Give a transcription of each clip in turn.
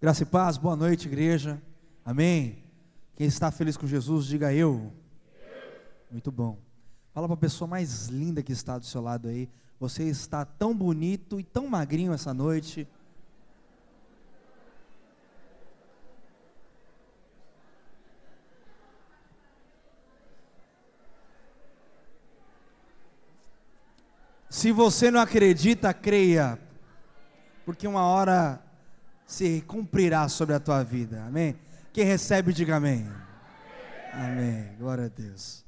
Graça e paz, boa noite, igreja. Amém. Quem está feliz com Jesus, diga eu. Muito bom. Fala para a pessoa mais linda que está do seu lado aí. Você está tão bonito e tão magrinho essa noite. Se você não acredita, creia, porque uma hora se cumprirá sobre a tua vida, amém? Quem recebe, diga amém. Amém, glória a Deus,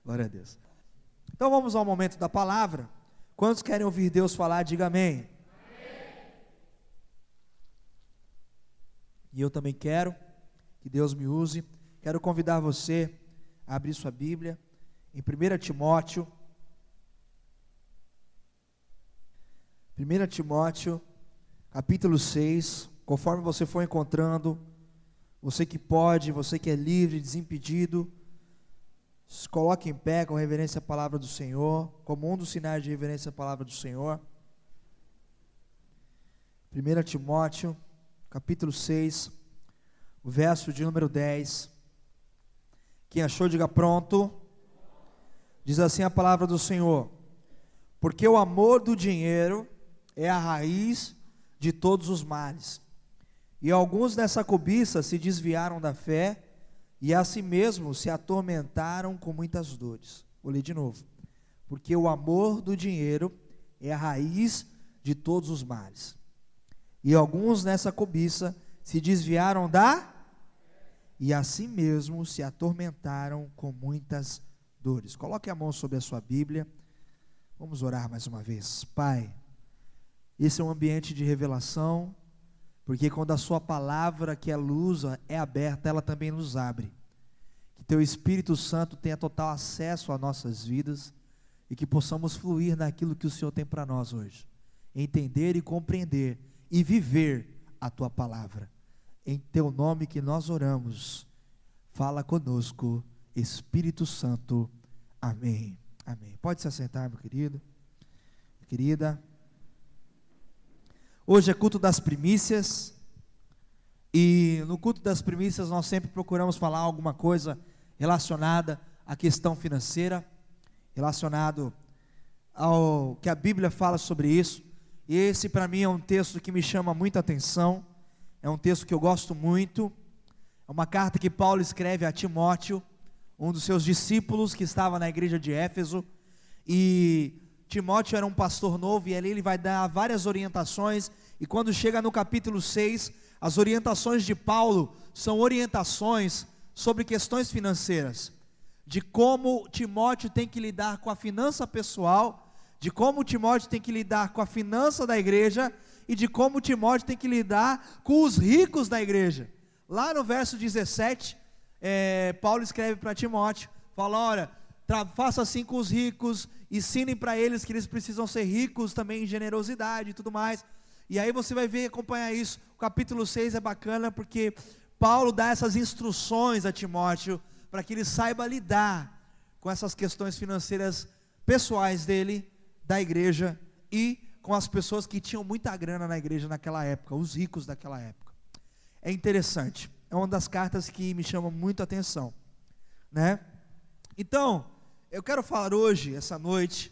glória a Deus. Então vamos ao momento da palavra. Quantos querem ouvir Deus falar, diga amém. E eu também quero que Deus me use. Quero convidar você a abrir sua Bíblia em 1 Timóteo. 1 Timóteo, capítulo 6, conforme você for encontrando, você que pode, você que é livre, desimpedido, se coloque em pé com reverência à palavra do Senhor, como um dos sinais de reverência à palavra do Senhor. 1 Timóteo, capítulo 6, o verso de número 10, quem achou diga pronto. Diz assim a palavra do Senhor: porque o amor do dinheiro é a raiz de todos os males, e alguns nessa cobiça se desviaram da fé, e a si mesmos se atormentaram com muitas dores. Vou ler de novo. Porque o amor do dinheiro é a raiz de todos os males, e alguns nessa cobiça se desviaram e a si mesmos se atormentaram com muitas dores. Coloque a mão sobre a sua Bíblia, vamos orar mais uma vez. Pai, esse é um ambiente de revelação, porque quando a sua palavra, que é luz, é aberta, ela também nos abre. Que teu Espírito Santo tenha total acesso às nossas vidas, e que possamos fluir naquilo que o Senhor tem para nós hoje, entender e compreender, e viver a tua palavra. Em teu nome que nós oramos, fala conosco, Espírito Santo, amém, amém. Pode se assentar, meu querido, minha querida. Hoje é culto das primícias, e no culto das primícias nós sempre procuramos falar alguma coisa relacionada à questão financeira, relacionado ao que a Bíblia fala sobre isso. E esse para mim é um texto que me chama muita atenção, é um texto que eu gosto muito, é uma carta que Paulo escreve a Timóteo, um dos seus discípulos que estava na igreja de Éfeso, e Timóteo era um pastor novo, e ali ele vai dar várias orientações, e quando chega no capítulo 6, as orientações de Paulo são orientações sobre questões financeiras, de como Timóteo tem que lidar com a finança pessoal, de como Timóteo tem que lidar com a finança da igreja, e de como Timóteo tem que lidar com os ricos da igreja. Lá no verso 17, Paulo escreve para Timóteo, fala, olha, faça assim com os ricos, ensinem para eles que eles precisam ser ricos também em generosidade e tudo mais. E aí você vai ver, acompanhar isso. O capítulo 6 é bacana porque Paulo dá essas instruções a Timóteo para que ele saiba lidar com essas questões financeiras pessoais dele, da igreja, e com as pessoas que tinham muita grana na igreja naquela época, os ricos daquela época. É interessante, é uma das cartas que me chama muito a atenção, né? Então, eu quero falar hoje, essa noite,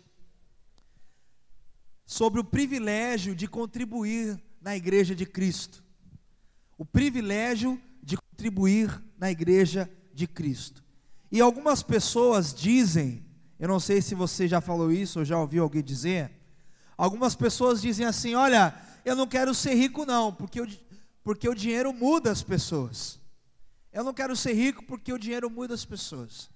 sobre o privilégio de contribuir na igreja de Cristo. O privilégio de contribuir na igreja de Cristo. E algumas pessoas dizem, eu não sei se você já falou isso ou já ouviu alguém dizer, algumas pessoas dizem assim, olha, eu não quero ser rico não, porque o dinheiro muda as pessoas. Eu não quero ser rico porque o dinheiro muda as pessoas.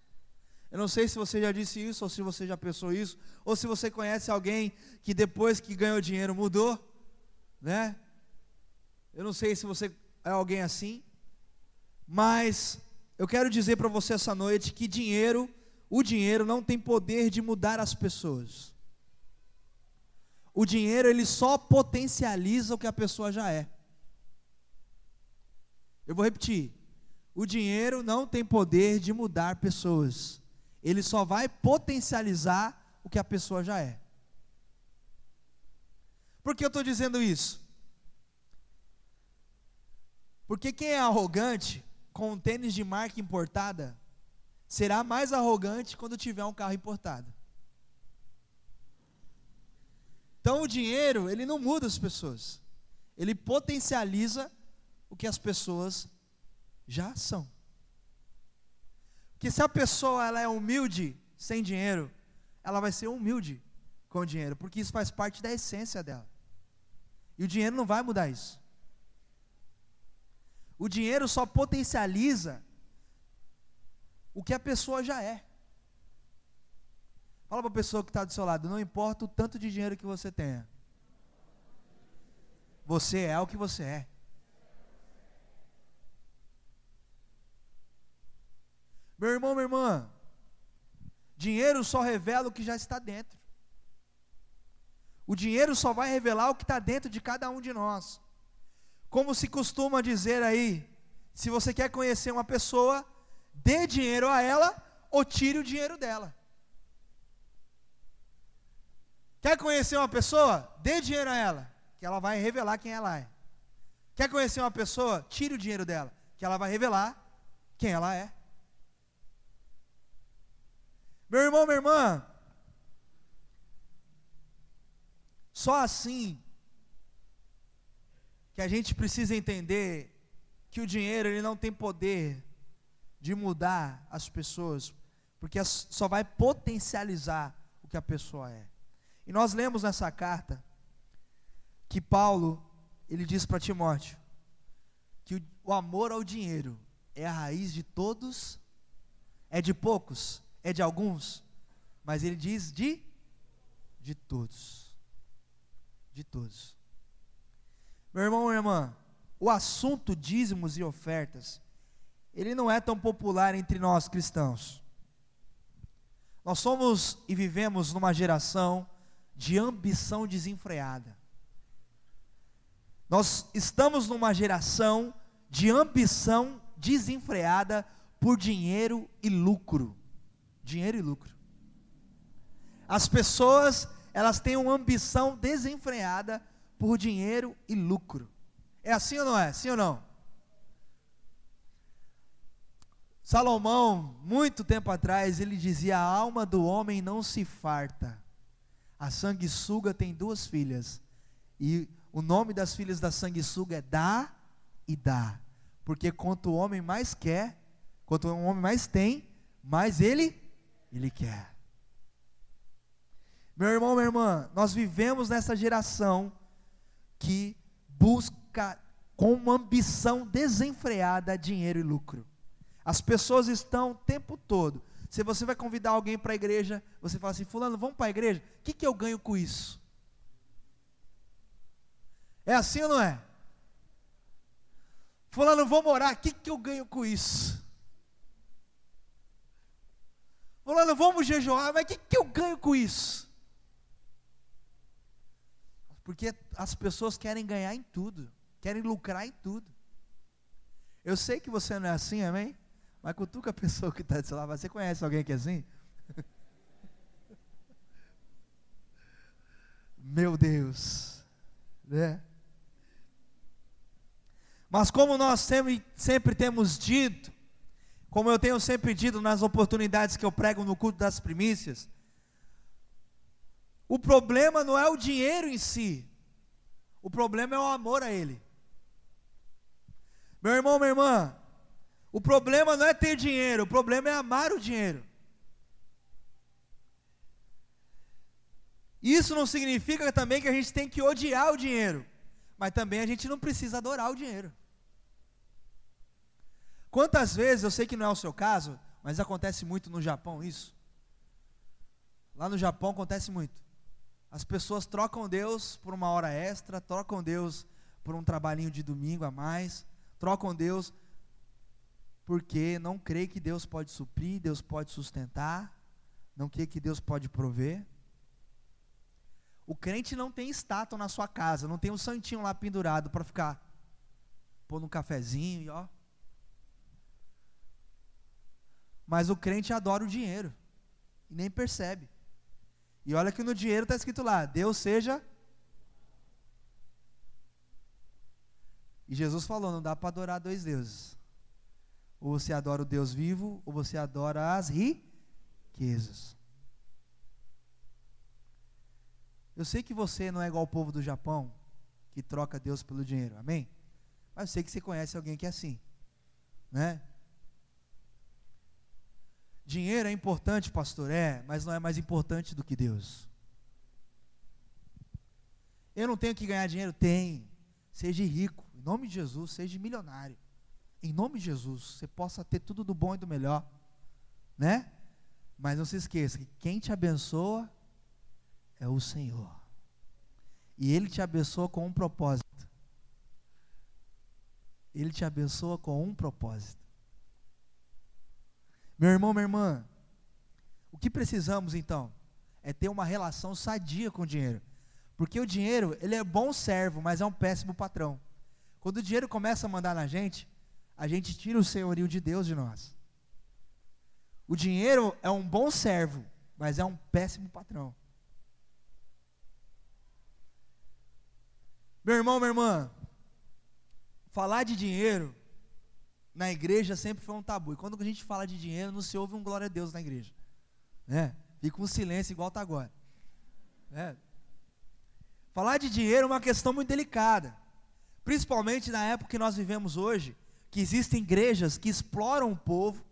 Eu não sei se você já disse isso, ou se você já pensou isso, ou se você conhece alguém que depois que ganhou dinheiro mudou, né? Eu não sei se você é alguém assim, mas eu quero dizer para você essa noite que o dinheiro não tem poder de mudar as pessoas. O dinheiro, ele só potencializa o que a pessoa já é. Eu vou repetir, o dinheiro não tem poder de mudar pessoas. Ele só vai potencializar o que a pessoa já é. Por que eu estou dizendo isso? Porque quem é arrogante com um tênis de marca importada, será mais arrogante quando tiver um carro importado. Então o dinheiro, ele não muda as pessoas, ele potencializa o que as pessoas já são. Porque se a pessoa ela é humilde sem dinheiro, ela vai ser humilde com dinheiro, porque isso faz parte da essência dela. E o dinheiro não vai mudar isso. O dinheiro só potencializa o que a pessoa já é. Fala para a pessoa que está do seu lado, não importa o tanto de dinheiro que você tenha, você é o que você é. Meu irmão, minha irmã, dinheiro só revela o que já está dentro. O dinheiro só vai revelar o que está dentro de cada um de nós. Como se costuma dizer aí, se você quer conhecer uma pessoa, dê dinheiro a ela ou tire o dinheiro dela. Quer conhecer uma pessoa? Dê dinheiro a ela, que ela vai revelar quem ela é. Quer conhecer uma pessoa? Tire o dinheiro dela, que ela vai revelar quem ela é. Meu irmão, minha irmã, só assim que a gente precisa entender que o dinheiro ele não tem poder de mudar as pessoas, porque só vai potencializar o que a pessoa é. E nós lemos nessa carta que Paulo, ele diz para Timóteo que o amor ao dinheiro é a raiz de todos, é de poucos, é de alguns, mas ele diz de todos. De todos. Meu irmão, minha irmã, o assunto dízimos e ofertas, ele não é tão popular entre nós cristãos. Nós somos e vivemos numa geração de ambição desenfreada. Nós estamos numa geração de ambição desenfreada por dinheiro e lucro. Dinheiro e lucro. As pessoas, elas têm uma ambição desenfreada por dinheiro e lucro. É assim ou não é? Sim ou não? Salomão, muito tempo atrás, ele dizia: a alma do homem não se farta. A sanguessuga tem 2 filhas, e o nome das filhas da sanguessuga é Dá e Dá, porque quanto o homem mais quer, quanto o homem mais tem, mais ele quer. Meu irmão, minha irmã, nós vivemos nessa geração que busca com uma ambição desenfreada dinheiro e lucro. As pessoas estão o tempo todo. Se você vai convidar alguém para a igreja, você fala assim: fulano, vamos para a igreja? O que eu ganho com isso? É assim ou não é? Fulano, vamos orar, o que eu ganho com isso? Fulano, vamos jejuar, mas o que eu ganho com isso? Porque as pessoas querem ganhar em tudo, querem lucrar em tudo. Eu sei que você não é assim, amém? Mas cutuca a pessoa que está do seu lado. Você conhece alguém que é assim? Meu Deus, né? Mas como nós sempre temos dito, como eu tenho sempre dito nas oportunidades que eu prego no culto das primícias, o problema não é o dinheiro em si, o problema é o amor a ele. Meu irmão, minha irmã, o problema não é ter dinheiro, o problema é amar o dinheiro. Isso não significa também que a gente tem que odiar o dinheiro, mas também a gente não precisa adorar o dinheiro. Quantas vezes, eu sei que não é o seu caso, mas acontece muito no Japão isso. Lá no Japão acontece muito. As pessoas trocam Deus por uma hora extra, trocam Deus por um trabalhinho de domingo a mais, trocam Deus porque não crê que Deus pode suprir, Deus pode sustentar, não crê que Deus pode prover. O crente não tem estátua na sua casa, não tem um santinho lá pendurado para ficar pondo um cafezinho e ó. Mas o crente adora o dinheiro e nem percebe. E olha que no dinheiro está escrito lá: Deus seja. E Jesus falou, não dá para adorar dois deuses. Ou você adora o Deus vivo, ou você adora as riquezas. Eu sei que você não é igual ao povo do Japão, que troca Deus pelo dinheiro, amém? Mas eu sei que você conhece alguém que é assim, né? Dinheiro é importante, pastor, mas não é mais importante do que Deus. Eu não tenho que ganhar dinheiro? Tem. Seja rico, em nome de Jesus, seja milionário. Em nome de Jesus, você possa ter tudo do bom e do melhor, né? Mas não se esqueça que quem te abençoa é o Senhor. E Ele te abençoa com um propósito. Ele te abençoa com um propósito. Meu irmão, minha irmã, o que precisamos então? É ter uma relação sadia com o dinheiro. Porque o dinheiro, ele é bom servo, mas é um péssimo patrão. Quando o dinheiro começa a mandar na gente, a gente tira o senhorio de Deus de nós. O dinheiro é um bom servo, mas é um péssimo patrão. Meu irmão, minha irmã, falar de dinheiro na igreja sempre foi um tabu. E quando a gente fala de dinheiro, não se ouve um glória a Deus na igreja, né? Fica um silêncio igual está agora, né? Falar de dinheiro é uma questão muito delicada, principalmente na época que nós vivemos hoje, que existem igrejas que exploram o povo.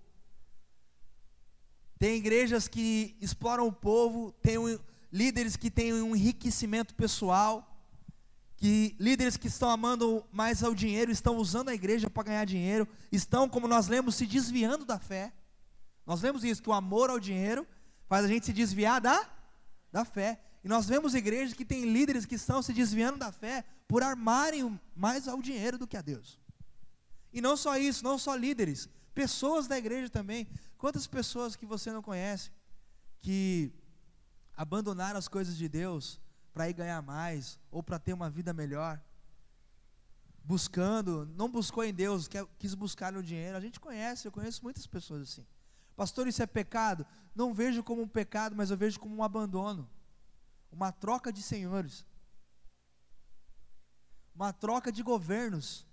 Tem igrejas que exploram o povo, tem líderes que têm um enriquecimento pessoal, líderes que estão amando mais ao dinheiro, estão usando a igreja para ganhar dinheiro, estão, como nós lemos, se desviando da fé. Nós lemos isso, que o amor ao dinheiro faz a gente se desviar da fé. E nós vemos igrejas que têm líderes que estão se desviando da fé por amarem mais ao dinheiro do que a Deus. E não só isso, não só líderes, pessoas da igreja também. Quantas pessoas que você não conhece, que abandonaram as coisas de Deus para ir ganhar mais, ou para ter uma vida melhor, não buscou em Deus, quis buscar no dinheiro. A gente conhece, eu conheço muitas pessoas assim. Pastor, isso é pecado? Não vejo como um pecado, mas eu vejo como um abandono, uma troca de senhores, uma troca de governos.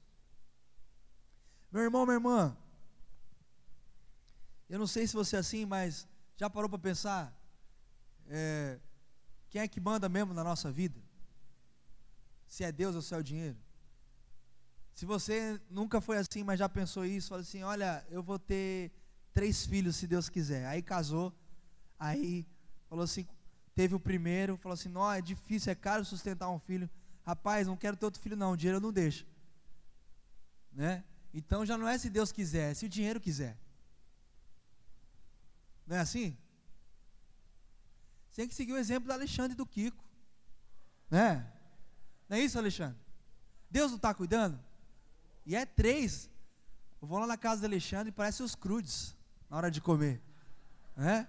Meu irmão, minha irmã, eu não sei se você é assim, mas já parou para pensar, quem é que manda mesmo na nossa vida? Se é Deus ou se é o dinheiro? Se você nunca foi assim, mas já pensou isso, fala assim, olha, eu vou ter 3 filhos se Deus quiser. Aí casou, aí falou assim, teve o primeiro, falou assim, não, é difícil, é caro sustentar um filho. Rapaz, não quero ter outro filho não, o dinheiro não deixa, né? Então já não é se Deus quiser, é se o dinheiro quiser. Não é assim? Você tem que seguir o exemplo do Alexandre e do Kiko, né? Não é isso, Alexandre? Deus não está cuidando? E é 3. Eu vou lá na casa do Alexandre e parece os crudes na hora de comer, né?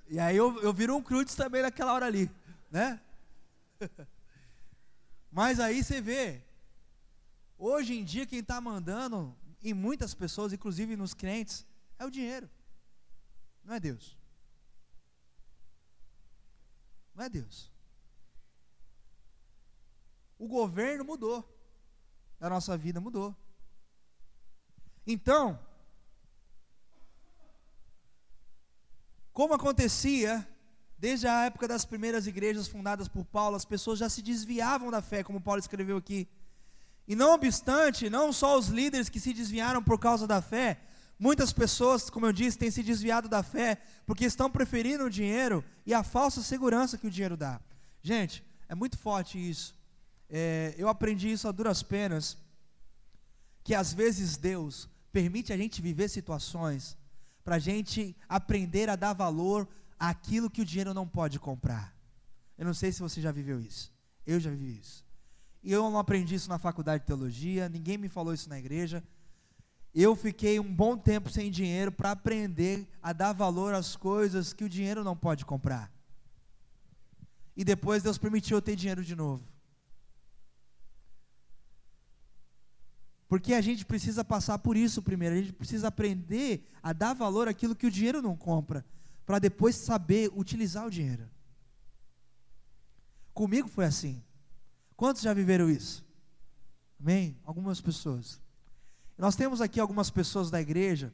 E aí eu viro um crudes também naquela hora ali, né? Mas aí você vê, hoje em dia quem está mandando em muitas pessoas, inclusive nos crentes, é o dinheiro, não é Deus. Não é Deus. O governo mudou, a nossa vida mudou. Então, como acontecia desde a época das primeiras igrejas fundadas por Paulo, as pessoas já se desviavam da fé, como Paulo escreveu aqui. E não obstante, não só os líderes que se desviaram por causa da fé, muitas pessoas, como eu disse, têm se desviado da fé, porque estão preferindo o dinheiro e a falsa segurança que o dinheiro dá. Gente, é muito forte isso. Eu aprendi isso a duras penas, que às vezes Deus permite a gente viver situações, para a gente aprender a dar valor àquilo que o dinheiro não pode comprar. Eu não sei se você já viveu isso, eu já vivi isso. E eu não aprendi isso na faculdade de teologia, ninguém me falou isso na igreja. Eu fiquei um bom tempo sem dinheiro para aprender a dar valor às coisas que o dinheiro não pode comprar. E depois Deus permitiu eu ter dinheiro de novo. Porque a gente precisa passar por isso primeiro, a gente precisa aprender a dar valor àquilo que o dinheiro não compra, para depois saber utilizar o dinheiro. Comigo foi assim. Quantos já viveram isso? Amém? Algumas pessoas. Nós temos aqui algumas pessoas da igreja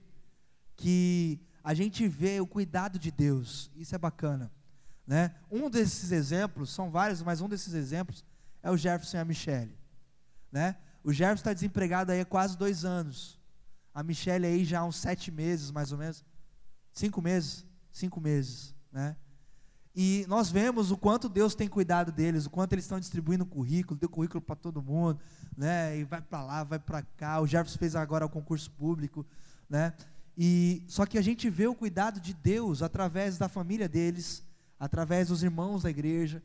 que a gente vê o cuidado de Deus. Isso é bacana, né? Um desses exemplos, são vários, mas um desses exemplos é o Jefferson e a Michele, né? O Jefferson está desempregado aí há quase 2 anos. A Michele aí já há uns 7 meses, mais ou menos. 5 meses, né? E nós vemos o quanto Deus tem cuidado deles, o quanto eles estão distribuindo currículo, deu currículo para todo mundo, né? E vai para lá, vai para cá. O Jefferson fez agora o concurso público, né? E só que a gente vê o cuidado de Deus através da família deles, através dos irmãos da igreja.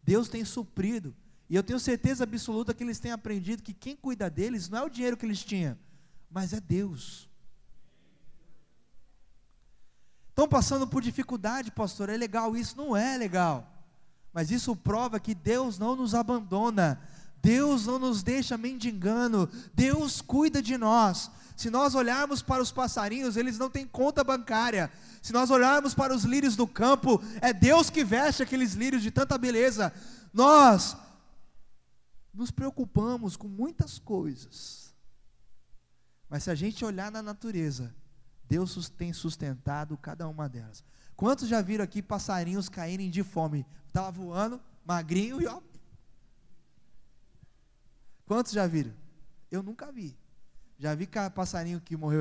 Deus tem suprido, e eu tenho certeza absoluta que eles têm aprendido que quem cuida deles não é o dinheiro que eles tinham, mas é Deus. Estão passando por dificuldade, pastor, é legal isso? Não é legal, mas isso prova que Deus não nos abandona, Deus não nos deixa mendigando, Deus cuida de nós. Se nós olharmos para os passarinhos, eles não têm conta bancária. Se nós olharmos para os lírios do campo, é Deus que veste aqueles lírios de tanta beleza. Nós nos preocupamos com muitas coisas, mas se a gente olhar na natureza, Deus tem sustentado cada uma delas. Quantos já viram aqui passarinhos caírem de fome? Estava voando, magrinho e ó. Quantos já viram? Eu nunca vi. Já vi passarinho que morreu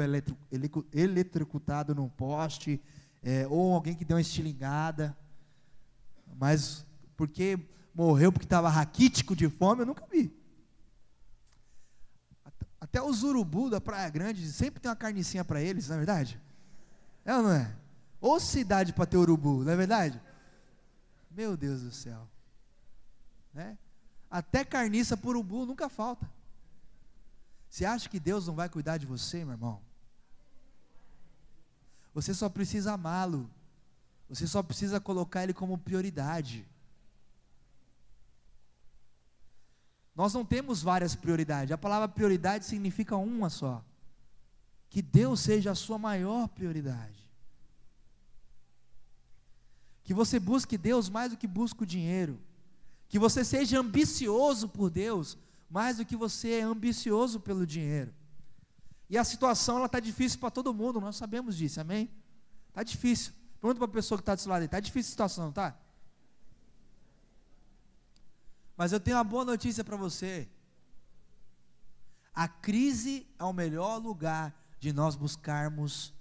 eletrocutado num poste, ou alguém que deu uma estilingada, mas porque morreu porque estava raquítico de fome, eu nunca vi. Até os urubu da Praia Grande sempre tem uma carnicinha para eles, não é verdade? É ou não é? Ou cidade para ter urubu, não é verdade? Meu Deus do céu, né? Até carniça para urubu nunca falta. Você acha que Deus não vai cuidar de você, meu irmão? Você só precisa amá-lo. Você só precisa colocar Ele como prioridade. Nós não temos várias prioridades. A palavra prioridade significa uma só. Que Deus seja a sua maior prioridade. Que você busque Deus mais do que busca o dinheiro. Que você seja ambicioso por Deus mais do que você é ambicioso pelo dinheiro. E a situação ela está difícil para todo mundo, nós sabemos disso, amém? Está difícil. Pergunta para a pessoa que está do seu lado aí, está difícil a situação, tá? Mas eu tenho uma boa notícia para você. A crise é o melhor lugar de nós buscarmos,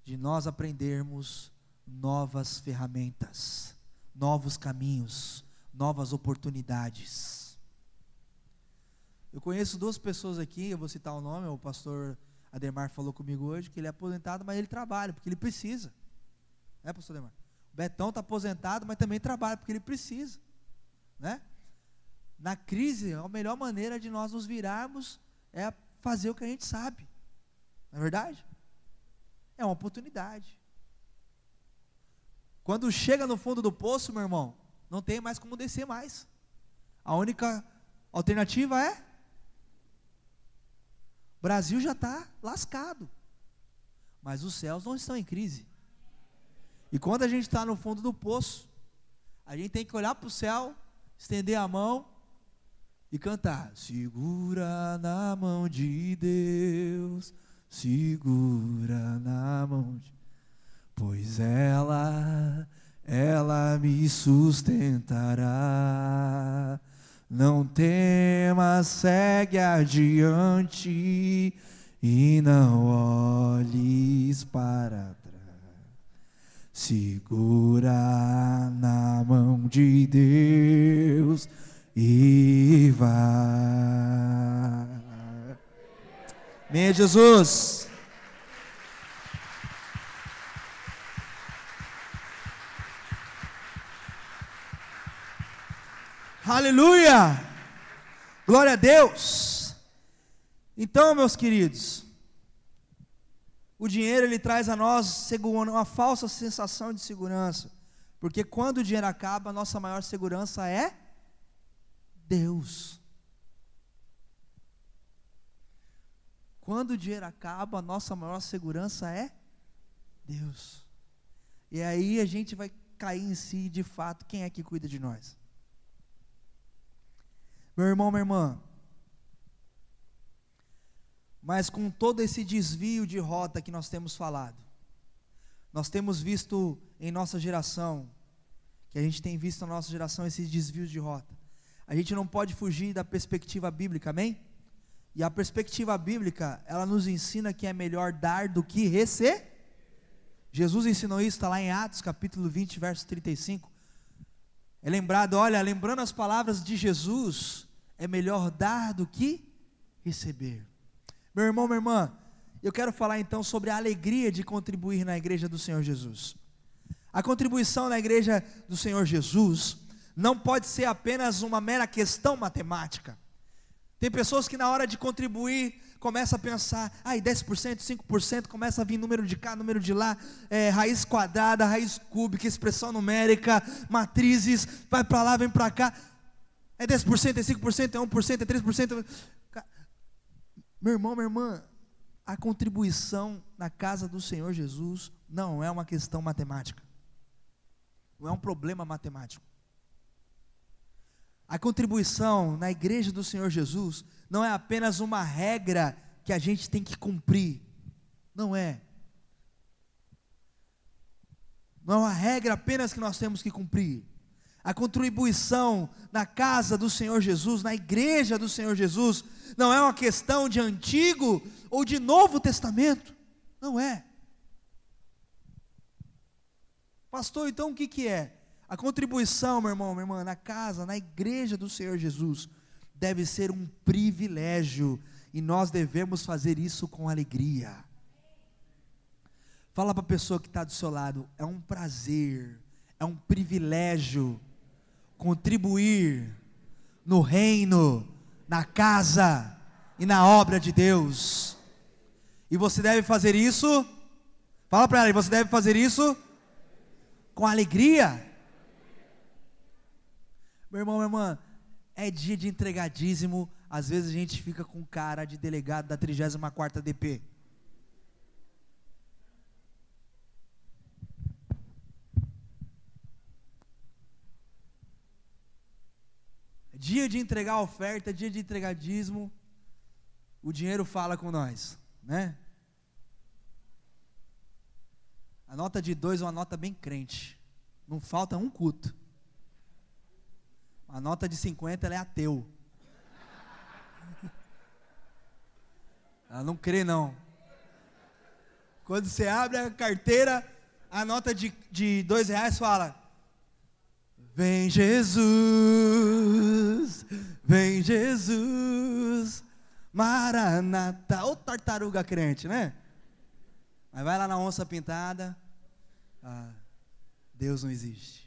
de nós aprendermos novas ferramentas, novos caminhos, novas oportunidades. Eu conheço 2 pessoas aqui, eu vou citar o nome, o pastor Ademar falou comigo hoje, que ele é aposentado, mas ele trabalha, porque ele precisa. Né, pastor Ademar? O Betão está aposentado, mas também trabalha, porque ele precisa. Né? Na crise, a melhor maneira de nós nos virarmos é fazer o que a gente sabe. Não é verdade? É uma oportunidade. Quando chega no fundo do poço, meu irmão, não tem mais como descer mais. A única alternativa é: o Brasil já está lascado, mas os céus não estão em crise. E quando a gente está no fundo do poço, a gente tem que olhar para o céu, estender a mão e cantar: segura na mão de Deus, segura na mão de... pois ela me sustentará. Não temas, segue adiante e não olhes para trás. Segura na mão de Deus e vai. Amém, Jesus. Aleluia! Glória a Deus! Então, meus queridos, o dinheiro ele traz a nós uma falsa sensação de segurança, porque quando o dinheiro acaba, a nossa maior segurança é Deus. Quando o dinheiro acaba, a nossa maior segurança é Deus. E aí a gente vai cair em si, de fato, quem é que cuida de nós? Meu irmão, minha irmã, Mas com todo esse desvio de rota que nós temos falado, nós temos visto em nossa geração, que a gente tem visto na nossa geração esses desvios de rota. A gente não pode fugir da perspectiva bíblica, amém? E a perspectiva bíblica, ela nos ensina que é melhor dar do que receber. Jesus ensinou isso, está lá em Atos capítulo 20, verso 35. É lembrado, olha, lembrando as palavras de Jesus, é melhor dar do que receber. Meu irmão, minha irmã, eu quero falar então sobre a alegria de contribuir na igreja do Senhor Jesus. A contribuição na igreja do Senhor Jesus não pode ser apenas uma mera questão matemática. Tem pessoas que na hora de contribuir, começam a pensar, 10%, 5%, começa a vir número de cá, número de lá, raiz quadrada, raiz cúbica, expressão numérica, matrizes, vai para lá, vem para cá, é 10%, é 5%, é 1%, é 3%, meu irmão, minha irmã, a contribuição na casa do Senhor Jesus não é uma questão matemática, não é um problema matemático. A contribuição na igreja do Senhor Jesus não é apenas uma regra que a gente tem que cumprir, não é uma regra apenas que nós temos que cumprir. A contribuição na casa do Senhor Jesus, na igreja do Senhor Jesus, não é uma questão de Antigo ou de Novo Testamento, não é. Pastor, então o que é? A contribuição, meu irmão, minha irmã, na casa, na igreja do Senhor Jesus, deve ser um privilégio, e nós devemos fazer isso com alegria. Fala para a pessoa que está do seu lado, é um prazer, é um privilégio, contribuir no reino, na casa e na obra de Deus, e você deve fazer isso, fala para ela, você deve fazer isso com alegria. Meu irmão, minha irmã, é dia de entregar dízimo, às vezes a gente fica com cara de delegado da 34ª DP. É dia de entregar a oferta, é dia de entregar dízimo, o dinheiro fala com nós, né? A nota de 2 é uma nota bem crente, não falta um culto. A nota de 50, ela é ateu. Ela não crê não. Quando você abre a carteira, a nota de R$2 fala: vem Jesus, vem Jesus, Maranata. Ô tartaruga crente, né? Mas vai lá na onça pintada, Deus não existe.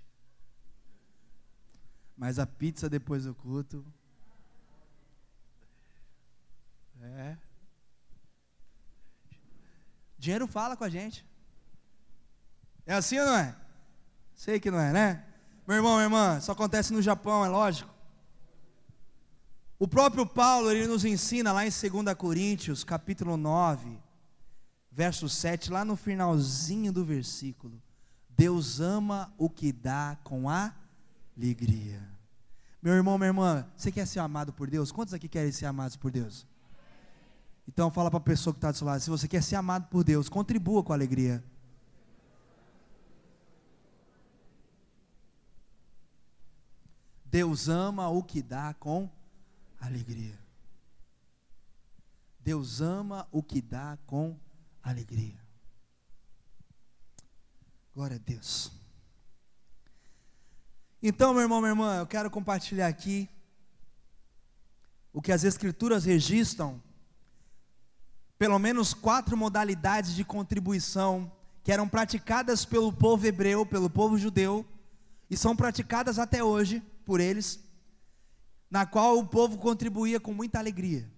Mas a pizza depois do culto, dinheiro fala com a gente. É assim ou não é? Sei que não é, né? Meu irmão, minha irmã, isso acontece no Japão, é lógico. O próprio Paulo, ele nos ensina lá em 2 Coríntios, capítulo 9, verso 7, lá no finalzinho do versículo: Deus ama o que dá com alegria. Meu irmão, minha irmã, você quer ser amado por Deus? Quantos aqui querem ser amados por Deus? Então fala para a pessoa que está do seu lado, se você quer ser amado por Deus, contribua com alegria. Deus ama o que dá com alegria. Deus ama o que dá com alegria. Glória a Deus. Então, meu irmão, minha irmã, eu quero compartilhar aqui o que as Escrituras registram, pelo menos 4 modalidades de contribuição que eram praticadas pelo povo hebreu, pelo povo judeu, e são praticadas até hoje por eles, na qual o povo contribuía com muita alegria,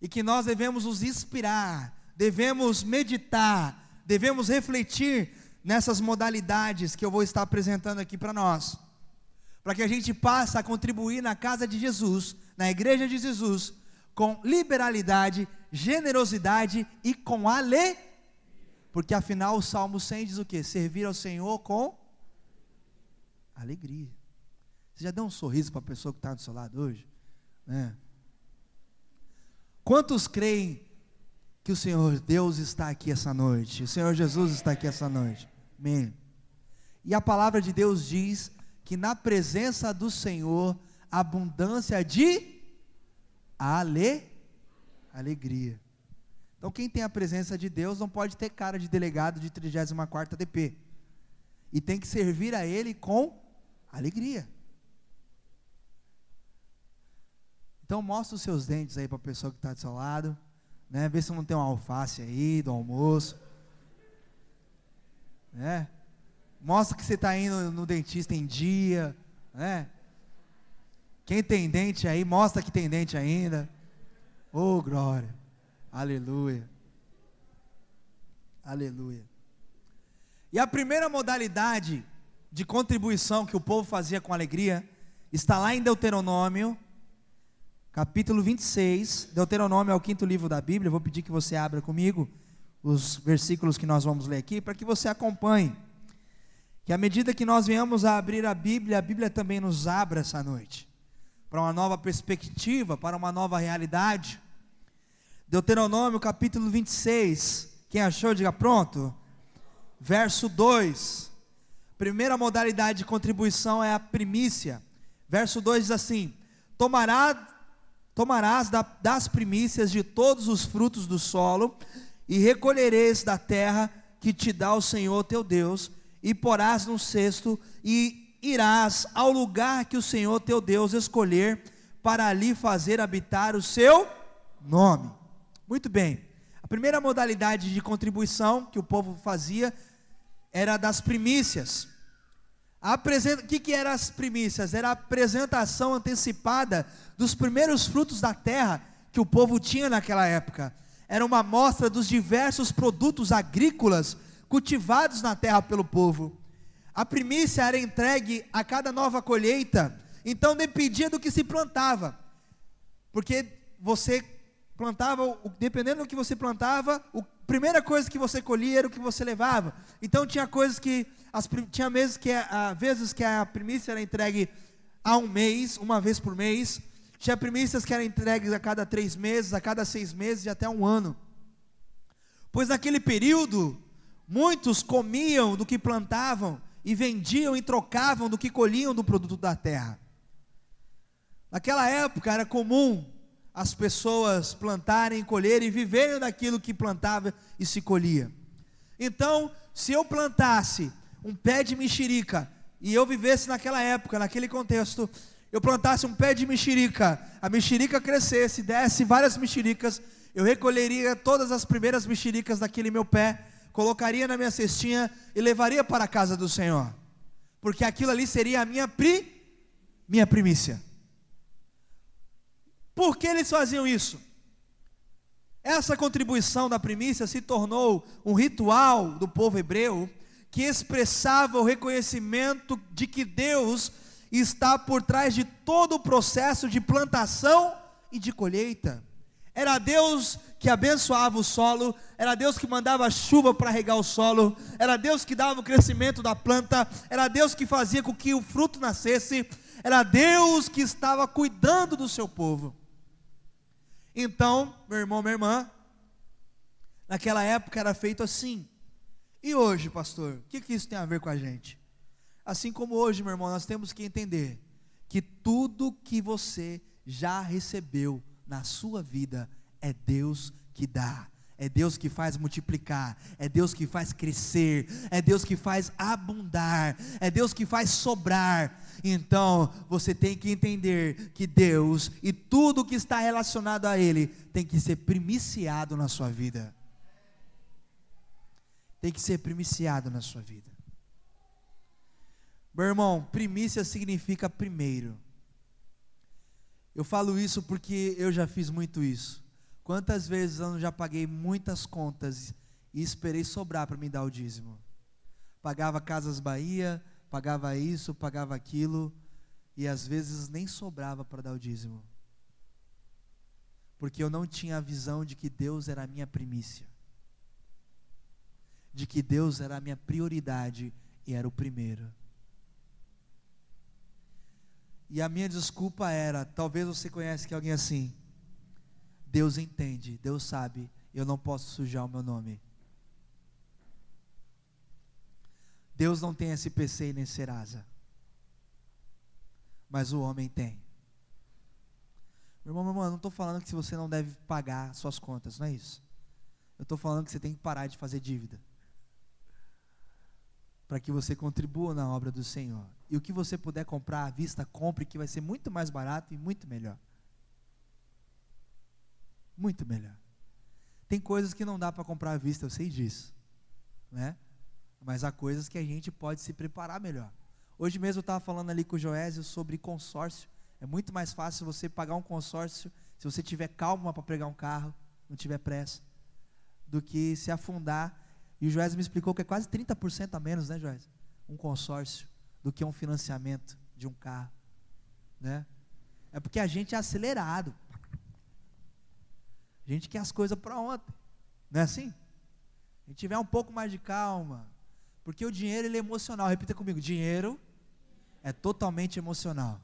e que nós devemos nos inspirar, devemos meditar, devemos refletir nessas modalidades que eu vou estar apresentando aqui para nós, para que a gente passe a contribuir na casa de Jesus, na igreja de Jesus, com liberalidade, generosidade e com alegria, porque afinal o Salmo 100 diz o quê? Servir ao Senhor com alegria. Você já deu um sorriso para a pessoa que está do seu lado hoje? Quantos creem que o Senhor Deus está aqui essa noite? O Senhor Jesus está aqui essa noite. Amém. E a palavra de Deus diz que na presença do Senhor, abundância de alegria. Então quem tem a presença de Deus não pode ter cara de delegado de 34ª DP. E tem que servir a Ele com alegria. Então mostra os seus dentes aí para a pessoa que está do seu lado, né? Vê se não tem uma alface aí do almoço, né? Mostra que você está indo no dentista em dia, né? Quem tem dente aí, mostra que tem dente ainda. Oh, glória, aleluia, aleluia. E a primeira modalidade de contribuição que o povo fazia com alegria, está lá em Deuteronômio, capítulo 26, Deuteronômio é o 5º livro da Bíblia. Eu vou pedir que você abra comigo os versículos que nós vamos ler aqui, para que você acompanhe, que à medida que nós venhamos a abrir a Bíblia também nos abra essa noite, para uma nova perspectiva, para uma nova realidade. Deuteronômio capítulo 26, quem achou, diga pronto. Verso 2, primeira modalidade de contribuição é a primícia. Verso 2 diz assim: tomarás das primícias de todos os frutos do solo, e recolhereis da terra que te dá o Senhor teu Deus, e porás no cesto, e irás ao lugar que o Senhor teu Deus escolher, para ali fazer habitar o seu nome. Muito bem, a primeira modalidade de contribuição que o povo fazia era das primícias. O que eram as primícias? Era a apresentação antecipada dos primeiros frutos da terra que o povo tinha naquela época. Era uma amostra dos diversos produtos agrícolas cultivados na terra pelo povo. A primícia era entregue a cada nova colheita, então dependia do que se plantava, porque você plantava, dependendo do que você plantava, a primeira coisa que você colhia era o que você levava. Então tinha vezes que a primícia era entregue a um mês, uma vez por mês. Tinha primícias que eram entregues a cada 3 meses, a cada 6 meses e até um ano. Pois naquele período, muitos comiam do que plantavam e vendiam e trocavam do que colhiam do produto da terra. Naquela época era comum as pessoas plantarem, colherem e viverem daquilo que plantava e se colhia. Então, se eu plantasse um pé de mexerica, e eu vivesse naquela época, naquele contexto, eu plantasse um pé de mexerica, a mexerica crescesse, desse várias mexericas, eu recolheria todas as primeiras mexericas daquele meu pé, colocaria na minha cestinha e levaria para a casa do Senhor, porque aquilo ali seria a minha primícia. Por que eles faziam isso? Essa contribuição da primícia se tornou um ritual do povo hebreu, que expressava o reconhecimento de que Deus está por trás de todo o processo de plantação e de colheita. Era Deus que abençoava o solo, era Deus que mandava chuva para regar o solo, era Deus que dava o crescimento da planta, era Deus que fazia com que o fruto nascesse, era Deus que estava cuidando do seu povo. Então, meu irmão, minha irmã, naquela época era feito assim. E hoje, pastor, o que isso tem a ver com a gente? Assim como hoje, meu irmão, nós temos que entender que tudo que você já recebeu na sua vida é Deus que dá, é Deus que faz multiplicar, é Deus que faz crescer, é Deus que faz abundar, é Deus que faz sobrar. Então você tem que entender que Deus e tudo que está relacionado a Ele tem que ser primiciado na sua vida. Tem que ser primiciado na sua vida. Meu irmão, primícia significa primeiro. Eu falo isso porque eu já fiz muito isso. Quantas vezes eu já paguei muitas contas e esperei sobrar para me dar o dízimo. Pagava Casas Bahia, pagava isso, pagava aquilo, e às vezes nem sobrava para dar o dízimo, porque eu não tinha a visão de que Deus era a minha primícia, de que Deus era a minha prioridade e era o primeiro. E a minha desculpa era, talvez você conhece que alguém assim: Deus entende, Deus sabe, eu não posso sujar o meu nome. Deus não tem SPC e nem Serasa, mas o homem tem. Meu irmão, eu não estou falando que se você não deve pagar suas contas, não é isso. Eu estou falando que você tem que parar de fazer dívida, para que você contribua na obra do Senhor. E o que você puder comprar à vista, compre, que vai ser muito mais barato e muito melhor. Muito melhor. Tem coisas que não dá para comprar à vista, eu sei disso, né? Mas há coisas que a gente pode se preparar melhor. Hoje mesmo eu estava falando ali com o Joésio sobre consórcio. É muito mais fácil você pagar um consórcio se você tiver calma para pegar um carro, não tiver pressa, do que se afundar. E o Joésio me explicou que é quase 30% a menos, né, Joésio? Um consórcio do que um financiamento de um carro, né? É porque a gente é acelerado. A gente quer as coisas para ontem, não é assim? A gente tiver um pouco mais de calma, porque o dinheiro ele é emocional. Repita comigo: dinheiro é totalmente emocional.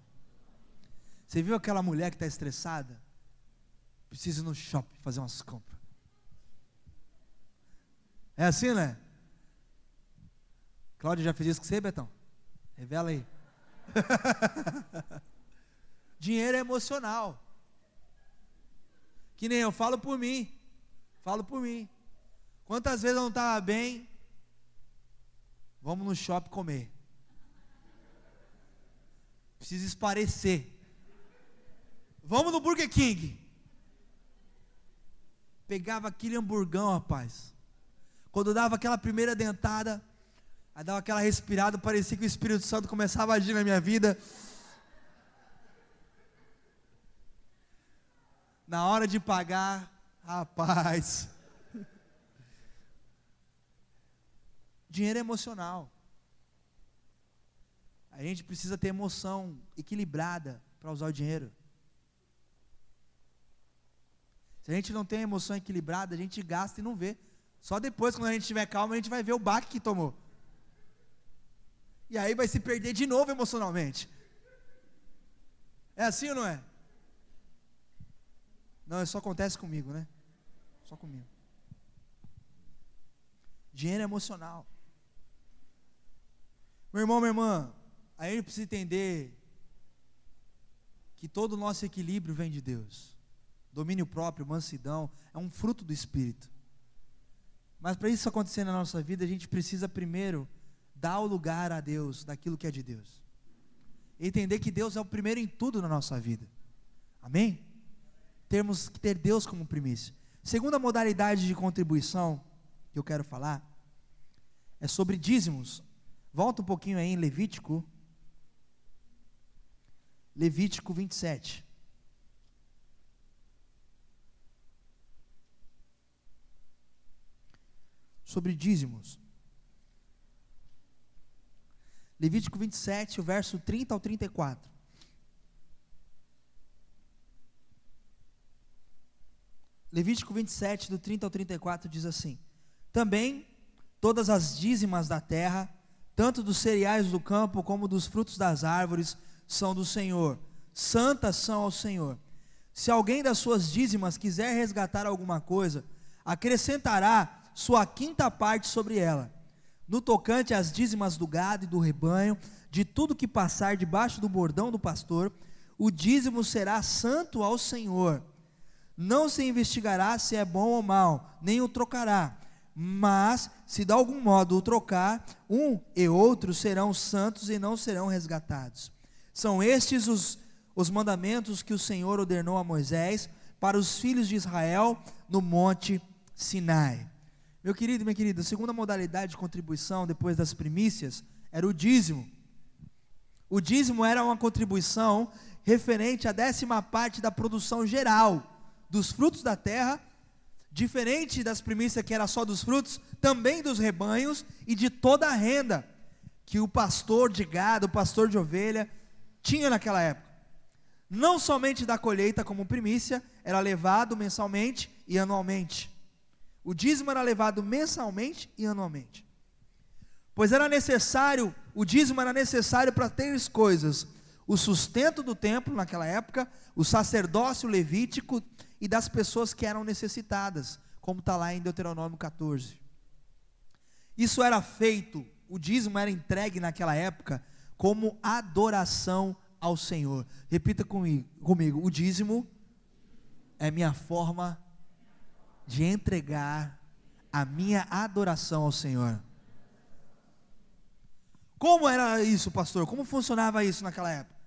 Você viu aquela mulher que está estressada? Precisa ir no shopping fazer umas compras. É assim, né? Cláudia já fez isso com você, Betão? Revela aí. Dinheiro é emocional. Que nem eu falo por mim. Quantas vezes eu não estava bem? Vamos no shopping comer. Precisa esparecer. Vamos no Burger King. Pegava aquele hamburgão, rapaz. Quando eu dava aquela primeira dentada, aí dava aquela respirada, parecia que o Espírito Santo começava a agir na minha vida. Na hora de pagar, rapaz, dinheiro é emocional. A gente precisa ter emoção equilibrada para usar o dinheiro. Se a gente não tem emoção equilibrada, a gente gasta e não vê. Só depois, quando a gente tiver calma, a gente vai ver o baque que tomou. E aí vai se perder de novo emocionalmente. É assim ou não é? Não, isso só acontece comigo, né? Só comigo. Dinheiro é emocional. Meu irmão, minha irmã, a gente precisa entender que todo o nosso equilíbrio vem de Deus. Domínio próprio, mansidão, é um fruto do Espírito. Mas para isso acontecer na nossa vida, a gente precisa primeiro dar o lugar a Deus, daquilo que é de Deus. Entender que Deus é o primeiro em tudo na nossa vida. Amém? Temos que ter Deus como primícia. Segunda modalidade de contribuição que eu quero falar é sobre dízimos. Volta um pouquinho aí em Levítico 27. Sobre dízimos. Levítico 27, o verso 30 ao 34. Levítico 27, do 30 ao 34, diz assim: também todas as dízimas da terra, tanto dos cereais do campo como dos frutos das árvores, são do Senhor, santas são ao Senhor. Se alguém das suas dízimas quiser resgatar alguma coisa, acrescentará sua quinta parte sobre ela. No tocante às dízimas do gado e do rebanho, de tudo que passar debaixo do bordão do pastor, o dízimo será santo ao Senhor. Não se investigará se é bom ou mal, nem o trocará. Mas, se de algum modo o trocar, um e outro serão santos e não serão resgatados. São estes os mandamentos que o Senhor ordenou a Moisés para os filhos de Israel no monte Sinai. Meu querido e minha querida, a segunda modalidade de contribuição depois das primícias era o dízimo. O dízimo era uma contribuição referente à 10ª parte da produção geral dos frutos da terra, diferente das primícias que era só dos frutos, também dos rebanhos e de toda a renda que o pastor de gado, o pastor de ovelha tinha naquela época. Não somente da colheita como primícia, era levado mensalmente e anualmente. O dízimo era levado mensalmente e anualmente. Pois era necessário, o dízimo era necessário para 3 coisas: o sustento do templo naquela época, o sacerdócio levítico e das pessoas que eram necessitadas, como está lá em Deuteronômio 14. Isso era feito, o dízimo era entregue naquela época como adoração ao Senhor. Repita comigo, o dízimo é minha forma de entregar a minha adoração ao Senhor. Como era isso, pastor? Como funcionava isso naquela época?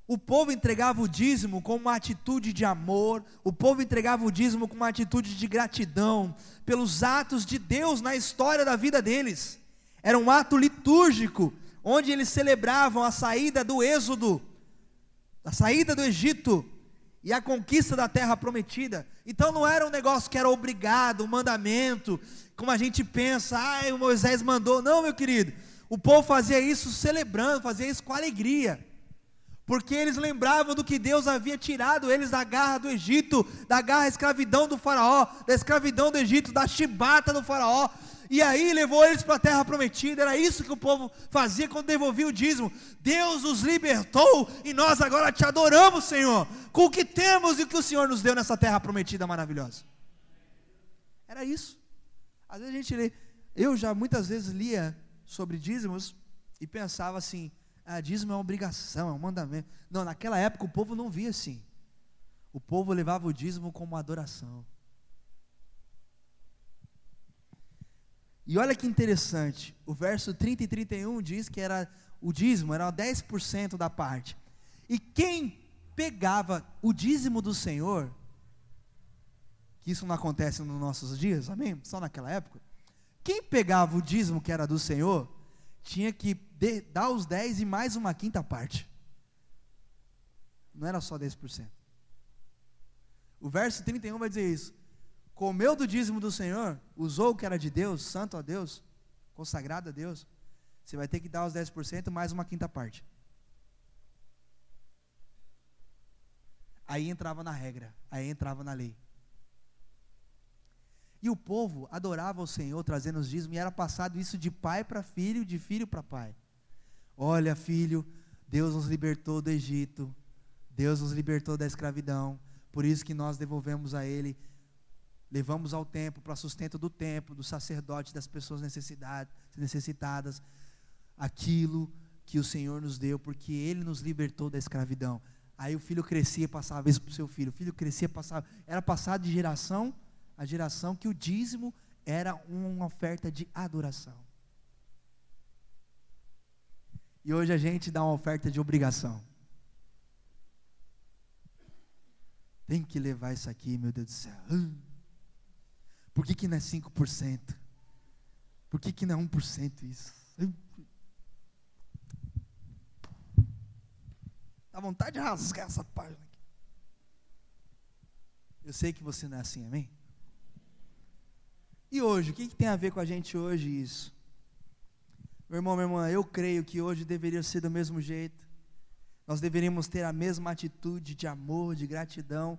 O povo entregava o dízimo com uma atitude de amor, o povo entregava o dízimo com uma atitude de gratidão, pelos atos de Deus na história da vida deles. Era um ato litúrgico, onde eles celebravam a saída do êxodo, a saída do Egito, e a conquista da terra prometida. Então não era um negócio que era obrigado, um mandamento, como a gente pensa, o Moisés mandou. Não, meu querido, o povo fazia isso celebrando, fazia isso com alegria, porque eles lembravam do que Deus havia tirado eles da garra do Egito, da garra da escravidão do faraó, da escravidão do Egito, da chibata do faraó, e aí levou eles para a terra prometida. Era isso que o povo fazia quando devolvia o dízimo. Deus nos libertou, e nós agora te adoramos, Senhor, com o que temos e o que o Senhor nos deu nessa terra prometida maravilhosa. Era isso. Às vezes a gente lê, eu já muitas vezes lia sobre dízimos, e pensava assim, dízimo é uma obrigação, é um mandamento. Não, naquela época o povo não via assim. O povo levava o dízimo como uma adoração. E olha que interessante, o verso 30 e 31 diz que o dízimo era 10% da parte. E quem pegava o dízimo do Senhor, que isso não acontece nos nossos dias, amém? Só naquela época. Quem pegava o dízimo que era do Senhor, tinha que dar os 10 e mais uma quinta parte. Não era só 10%. O verso 31 vai dizer isso. Comeu do dízimo do Senhor, usou o que era de Deus, santo a Deus, consagrado a Deus, você vai ter que dar os 10% mais uma quinta parte. Aí entrava na regra, aí entrava na lei. E o povo adorava o Senhor trazendo os dízimos, e era passado isso de pai para filho, de filho para pai. Olha, filho, Deus nos libertou do Egito, Deus nos libertou da escravidão, por isso que nós devolvemos a Ele, levamos ao templo, para sustento do templo, do sacerdote, das pessoas necessitadas, aquilo que o Senhor nos deu, porque Ele nos libertou da escravidão. Aí o filho crescia e passava isso para o seu filho, o filho crescia e passava, era passado de geração a geração, que o dízimo era uma oferta de adoração. E hoje a gente dá uma oferta de obrigação. Tem que levar isso aqui, meu Deus do céu. Por que não é 5%? Por que não é 1% isso? Dá vontade de rasgar essa página aqui. Eu sei que você não é assim, amém? E hoje, o que tem a ver com a gente hoje isso? Meu irmão, minha irmã, eu creio que hoje deveria ser do mesmo jeito. Nós deveríamos ter a mesma atitude de amor, de gratidão,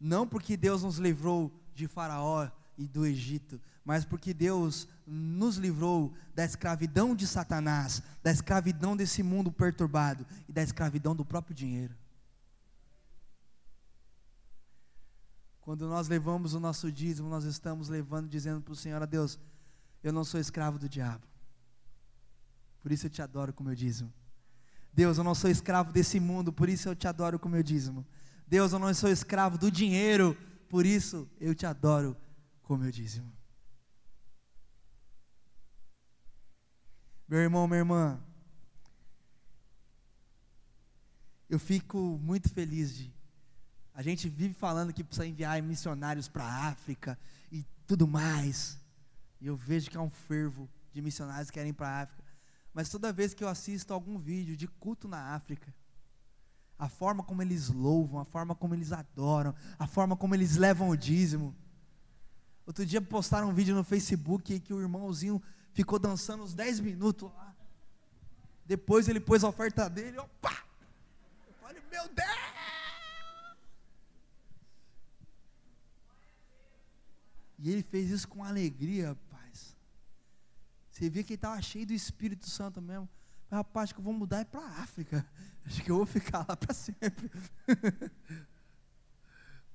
não porque Deus nos livrou de Faraó e do Egito, mas porque Deus nos livrou da escravidão de Satanás, da escravidão desse mundo perturbado e da escravidão do próprio dinheiro. Quando nós levamos o nosso dízimo, nós estamos levando, dizendo para o Senhor, a Deus, eu não sou escravo do diabo, por isso eu te adoro com o meu dízimo. Deus, eu não sou escravo desse mundo, por isso eu te adoro com o meu dízimo. Deus, eu não sou escravo do dinheiro, por isso eu te adoro com o meu dízimo. Meu irmão, minha irmã, eu fico muito feliz a gente vive falando que precisa enviar missionários para a África e tudo mais, e eu vejo que há um fervo de missionários que querem ir para a África, mas toda vez que eu assisto algum vídeo de culto na África, a forma como eles louvam, a forma como eles adoram, a forma como eles levam o dízimo. Outro dia postaram um vídeo no Facebook que o irmãozinho ficou dançando uns 10 minutos lá, depois ele pôs a oferta dele, opa, eu falei, meu Deus, e ele fez isso com alegria, rapaz, você via que ele estava cheio do Espírito Santo mesmo. Rapaz, acho que eu vou mudar para a África, acho que eu vou ficar lá para sempre.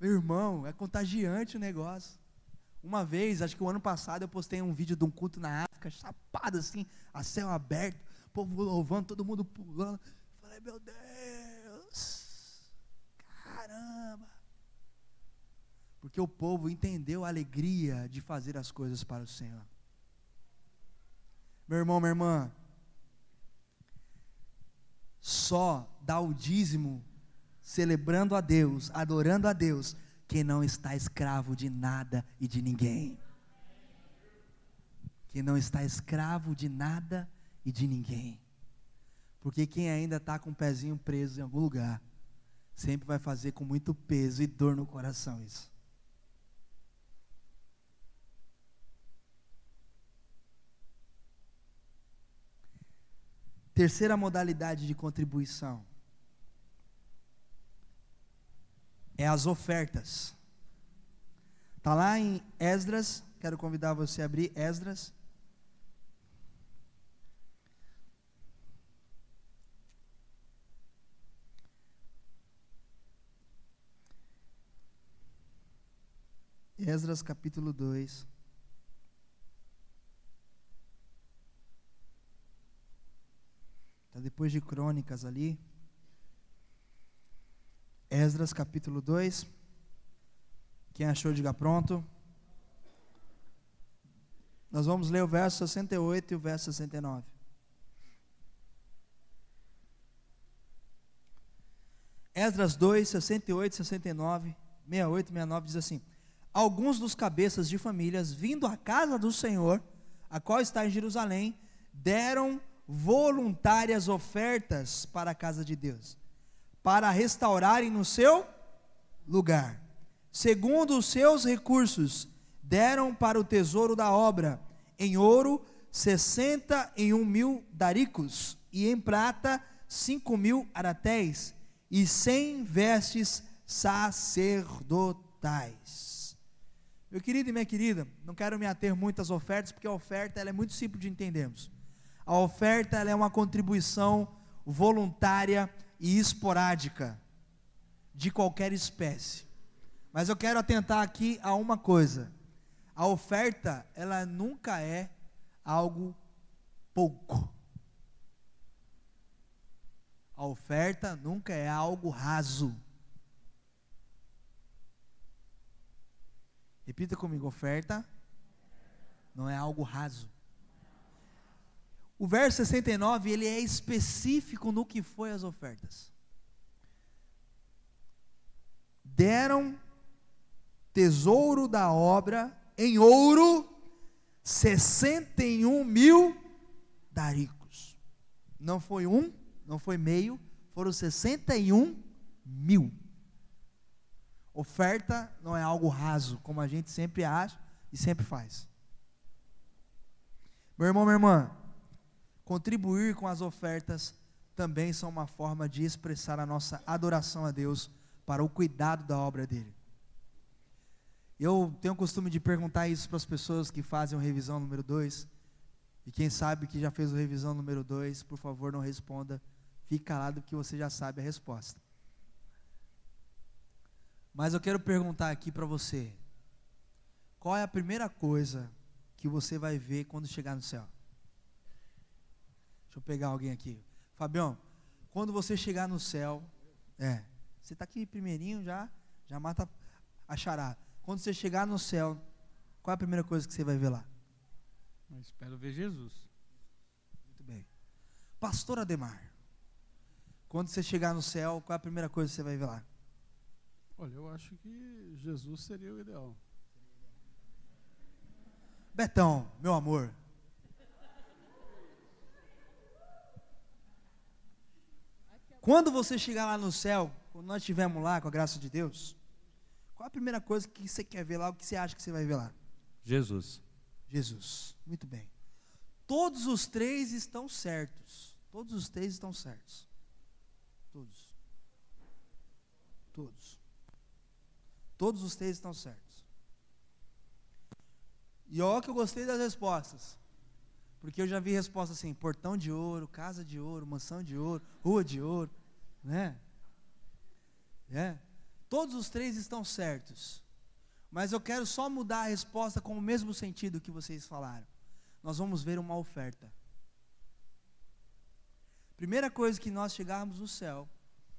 Meu irmão, é contagiante o negócio. Uma vez, acho que o ano passado, eu postei um vídeo de um culto na África, chapado assim, a céu aberto, o povo louvando, todo mundo pulando. Falei, meu Deus, caramba. Porque o povo entendeu a alegria de fazer as coisas para o Senhor. Meu irmão, minha irmã, só dá o dízimo, celebrando a Deus, adorando a Deus, quem não está escravo de nada e de ninguém. Quem não está escravo de nada e de ninguém. Porque quem ainda está com o pezinho preso em algum lugar, sempre vai fazer com muito peso e dor no coração isso. Terceira modalidade de contribuição é as ofertas. Está lá em Esdras, quero convidar você a abrir Esdras. Esdras capítulo 2. Está depois de Crônicas ali. Esdras capítulo 2. Quem achou, diga pronto. Nós vamos ler o verso 68 e o verso 69. Esdras 2, 68, 69, 68, 69 diz assim: alguns dos cabeças de famílias, vindo à casa do Senhor, a qual está em Jerusalém, deram voluntárias ofertas para a casa de Deus, para restaurarem no seu lugar. Segundo os seus recursos, deram para o tesouro da obra, em ouro 61.000 daricos, e em prata 5.000 aratéis, e 100 vestes sacerdotais. Meu querido e minha querida, não quero me ater muito às ofertas, porque a oferta ela é muito simples de entendermos. A oferta ela é uma contribuição voluntária e esporádica, de qualquer espécie. Mas eu quero atentar aqui a uma coisa: a oferta, ela nunca é algo pouco. A oferta nunca é algo raso. Repita comigo: oferta não é algo raso. O verso 69, ele é específico no que foi as ofertas. Deram tesouro da obra em ouro 61.000 daricos. Não foi um, não foi meio, foram 61.000. Oferta não é algo raso, como a gente sempre acha e sempre faz. Meu irmão, minha irmã, contribuir com as ofertas também são uma forma de expressar a nossa adoração a Deus para o cuidado da obra dele. Eu tenho o costume de perguntar isso para as pessoas que fazem o revisão número 2, e quem sabe que já fez o revisão número 2, por favor não responda, fique calado porque você já sabe a resposta. Mas eu quero perguntar aqui para você: qual é a primeira coisa que você vai ver quando chegar no céu? Deixa eu pegar alguém aqui. Fabião, quando você chegar no céu, você está aqui primeirinho, já mata a charada. Quando você chegar no céu, qual é a primeira coisa que você vai ver lá? Eu espero ver Jesus. Muito bem. Pastor Ademar, quando você chegar no céu, qual é a primeira coisa que você vai ver lá? Olha, eu acho que Jesus seria o ideal. Betão, meu amor. Quando você chegar lá no céu, quando nós estivermos lá com a graça de Deus, qual a primeira coisa que você quer ver lá, o que você acha que você vai ver lá? Jesus. Jesus, muito bem. Todos os três estão certos. Todos os três estão certos. Todos. Todos. Todos os três estão certos. E olha que eu gostei das respostas. Porque eu já vi resposta assim: portão de ouro, casa de ouro, mansão de ouro, rua de ouro, né? Todos os três estão certos, mas eu quero só mudar a resposta com o mesmo sentido que vocês falaram. Nós vamos ver uma oferta. Primeira coisa que nós chegarmos no céu,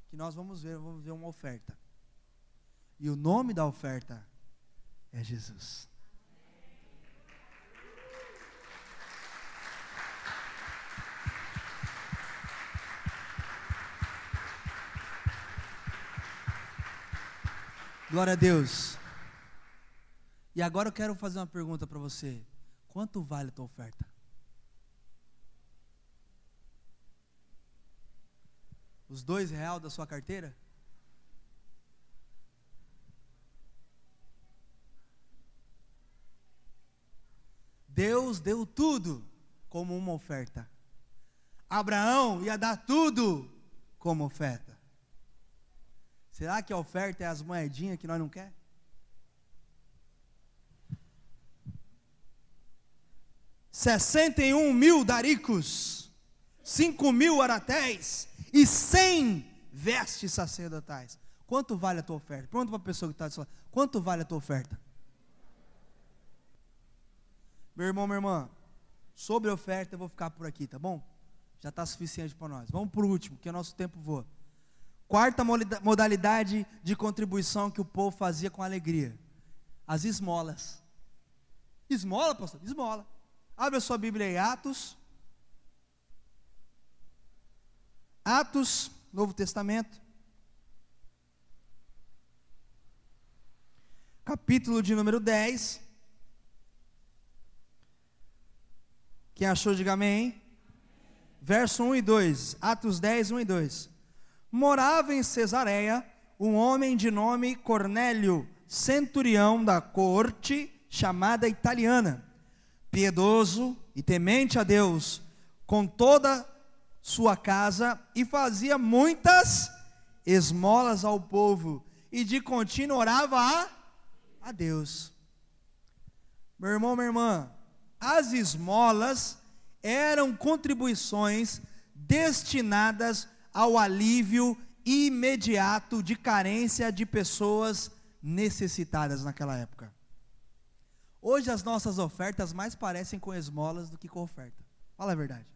que nós vamos ver uma oferta. E o nome da oferta é Jesus. Glória a Deus. E agora eu quero fazer uma pergunta para você. Quanto vale a tua oferta? Os R$2 da sua carteira? Deus deu tudo como uma oferta. Abraão ia dar tudo como oferta. Será que a oferta é as moedinhas que nós não quer? $61.000 daricos, 5.000 aratéis e 100 vestes sacerdotais. Quanto vale a tua oferta? Pergunta para a pessoa que está do seu lado. Quanto vale a tua oferta? Meu irmão, minha irmã, sobre a oferta eu vou ficar por aqui, tá bom? Já está suficiente para nós. Vamos para o último, que o nosso tempo voa. Quarta modalidade de contribuição que o povo fazia com alegria: as esmolas. Esmola, pastor? Esmola. Abre a sua Bíblia em Atos. Atos, Novo Testamento. Capítulo de número 10. Quem achou, diga amém. Verso 1 e 2. Atos 10, 1 e 2. Morava em Cesareia um homem de nome Cornélio, centurião da corte chamada italiana, piedoso e temente a Deus, com toda sua casa, e fazia muitas esmolas ao povo, e de contínuo orava a Deus. Meu irmão, minha irmã, as esmolas eram contribuições destinadas ao alívio imediato de carência de pessoas necessitadas naquela época. Hoje as nossas ofertas mais parecem com esmolas do que com oferta. Fala a verdade.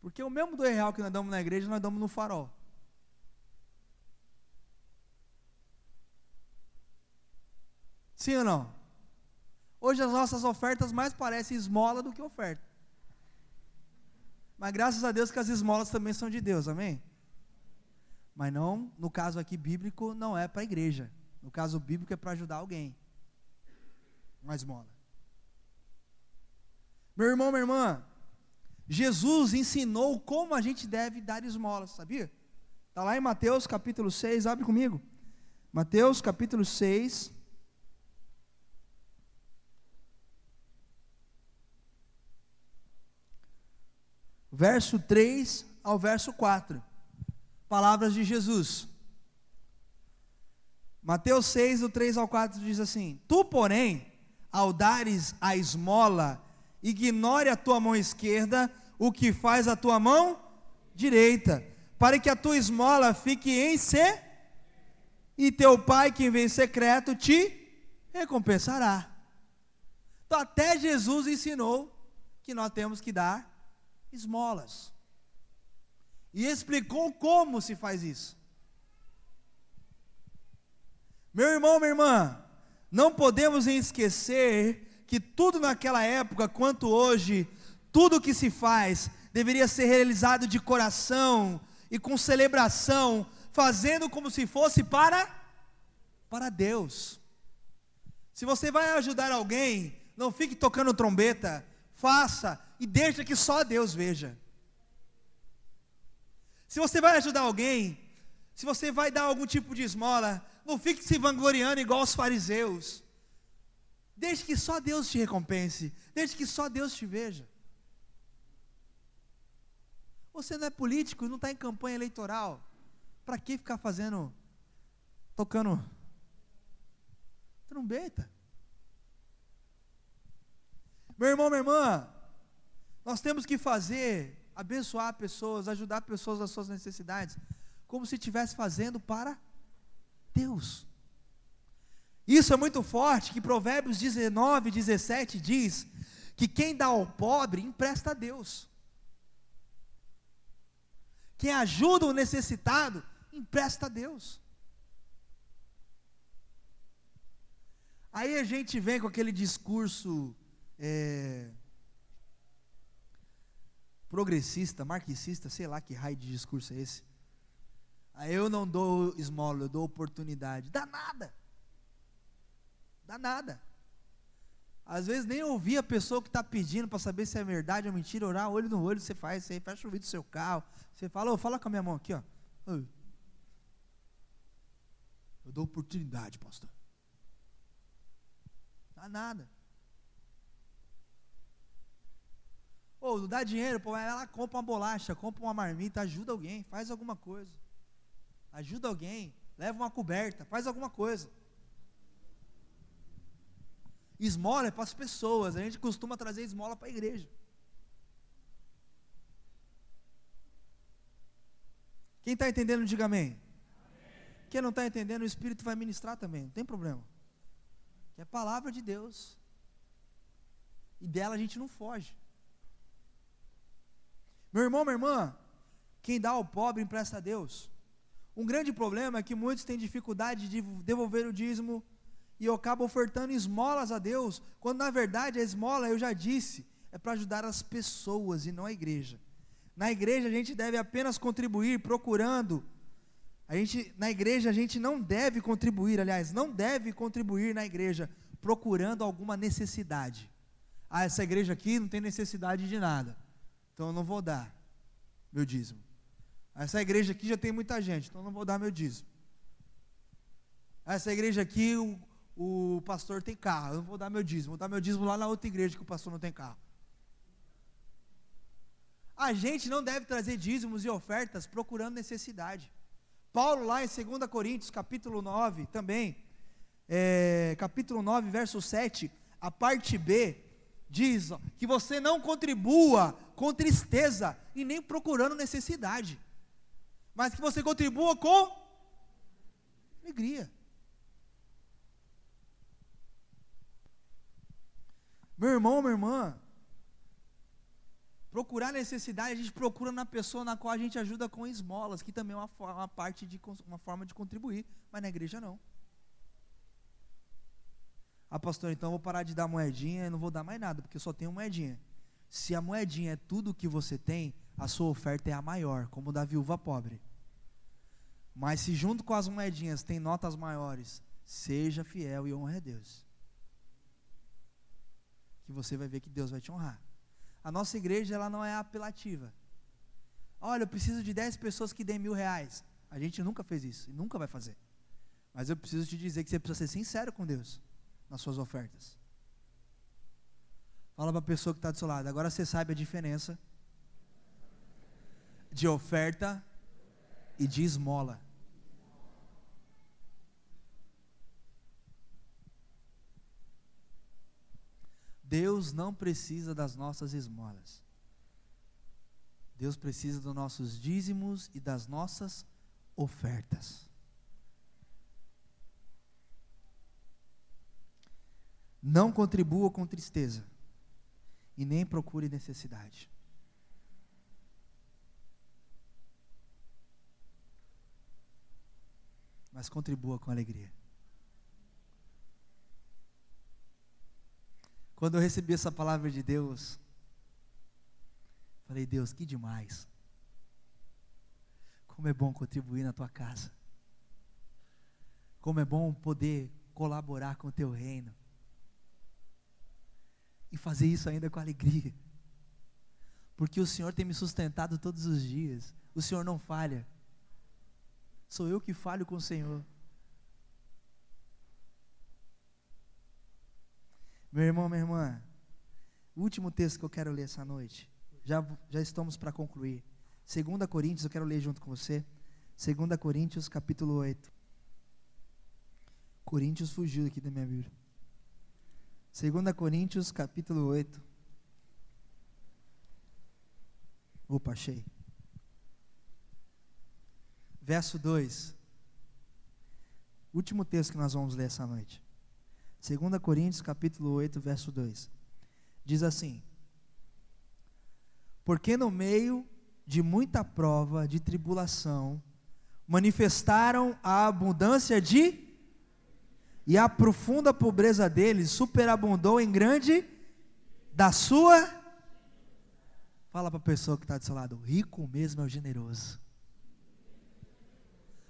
Porque o mesmo R$2 que nós damos na igreja, nós damos no farol. Sim ou não? Hoje as nossas ofertas mais parecem esmola do que oferta. Mas graças a Deus que as esmolas também são de Deus, amém? Mas não, no caso aqui bíblico, não é para a igreja. No caso bíblico é para ajudar alguém. Uma esmola. Meu irmão, minha irmã, Jesus ensinou como a gente deve dar esmolas, sabia? Está lá em Mateus capítulo 6, abre comigo. Mateus capítulo 6. Verso 3 ao verso 4. Palavras de Jesus. Mateus 6, do 3 ao 4 diz assim: Tu, porém, ao dares a esmola, ignore a tua mão esquerda o que faz a tua mão direita, para que a tua esmola fique em e teu pai que vem em secreto te recompensará. Então até Jesus ensinou que nós temos que dar esmolas, e explicou como se faz isso. Meu irmão, minha irmã, não podemos esquecer que tudo naquela época, quanto hoje, tudo que se faz, deveria ser realizado de coração, e com celebração, fazendo como se fosse para Deus. Se você vai ajudar alguém, não fique tocando trombeta, faça, e deixa que só Deus veja. Se você vai ajudar alguém, se você vai dar algum tipo de esmola, não fique se vangloriando igual os fariseus. Deixe que só Deus te recompense, deixe que só Deus te veja. Você não é político, não está em campanha eleitoral, para que ficar tocando trombeta? Meu irmão, minha irmã, nós temos que abençoar pessoas, ajudar pessoas nas suas necessidades, como se estivesse fazendo para Deus. Isso é muito forte, que Provérbios 19:17 diz que quem dá ao pobre empresta a Deus. Quem ajuda o necessitado empresta a Deus. Aí a gente vem com aquele discurso progressista, marxista, sei lá que raio de discurso é esse. Aí eu não dou esmola, eu dou oportunidade. Dá nada. Dá nada. Às vezes nem ouvir a pessoa que está pedindo para saber se é verdade ou mentira, orar olho no olho, você fecha o vidro do seu carro, você fala, fala com a minha mão aqui, ó. Eu dou oportunidade, pastor. Dá nada. Não dá dinheiro, vai lá, compra uma bolacha, compra uma marmita, ajuda alguém, faz alguma coisa. Ajuda alguém, leva uma coberta, faz alguma coisa. Esmola é para as pessoas, a gente costuma trazer esmola para a igreja. Quem está entendendo, diga amém. Quem não está entendendo, o Espírito vai ministrar também, não tem problema. Que é a palavra de Deus, e dela a gente não foge. Meu irmão, minha irmã, quem dá ao pobre empresta a Deus. Um grande problema é que muitos têm dificuldade de devolver o dízimo e acabam ofertando esmolas a Deus, quando na verdade a esmola, eu já disse, é para ajudar as pessoas e não a igreja. Na igreja a gente deve apenas contribuir procurando, na igreja a gente não deve contribuir, não deve contribuir na igreja procurando alguma necessidade. Essa igreja aqui não tem necessidade de nada, então eu não vou dar meu dízimo. Essa igreja aqui já tem muita gente, então eu não vou dar meu dízimo. Essa igreja aqui, o pastor tem carro, eu não vou dar meu dízimo, vou dar meu dízimo lá na outra igreja que o pastor não tem carro. A gente não deve trazer dízimos e ofertas procurando necessidade. Paulo lá em 2 Coríntios capítulo 9 também, capítulo 9 verso 7, a parte B, diz que você não contribua com tristeza e nem procurando necessidade, mas que você contribua com alegria. Meu irmão, minha irmã, procurar necessidade, a gente procura na pessoa na qual a gente ajuda com esmolas, que também é uma forma de contribuir, mas na igreja não. Pastor, então eu vou parar de dar moedinha e não vou dar mais nada, porque eu só tenho moedinha. Se a moedinha é tudo o que você tem, a sua oferta é a maior, como da viúva pobre. Mas se junto com as moedinhas tem notas maiores, seja fiel e honre a Deus, que você vai ver que Deus vai te honrar. A nossa igreja, ela não é apelativa. Olha, eu preciso de 10 pessoas que deem R$1.000. A gente nunca fez isso e nunca vai fazer. Mas eu preciso te dizer que você precisa ser sincero com Deus nas suas ofertas. Fala para a pessoa que está do seu lado, agora você sabe a diferença de oferta e de esmola. Deus não precisa das nossas esmolas. Deus precisa dos nossos dízimos e das nossas ofertas. Não contribua com tristeza e nem procure necessidade. Mas contribua com alegria. Quando eu recebi essa palavra de Deus, falei, Deus, que demais. Como é bom contribuir na tua casa. Como é bom poder colaborar com o teu reino. E fazer isso ainda com alegria. Porque o Senhor tem me sustentado todos os dias. O Senhor não falha. Sou eu que falho com o Senhor. Meu irmão, minha irmã, o último texto que eu quero ler essa noite, já estamos para concluir. 2 Coríntios, eu quero ler junto com você. 2 Coríntios, capítulo 8. Coríntios fugiu aqui da minha Bíblia. 2 Coríntios, capítulo 8. Opa, achei. verso 2. Último texto que nós vamos ler essa noite. 2 Coríntios, capítulo 8, verso 2. Diz assim: porque no meio de muita prova, de tribulação, manifestaram a abundância e a profunda pobreza deles superabundou em grande da sua. Fala para a pessoa que está do seu lado: rico mesmo é o generoso.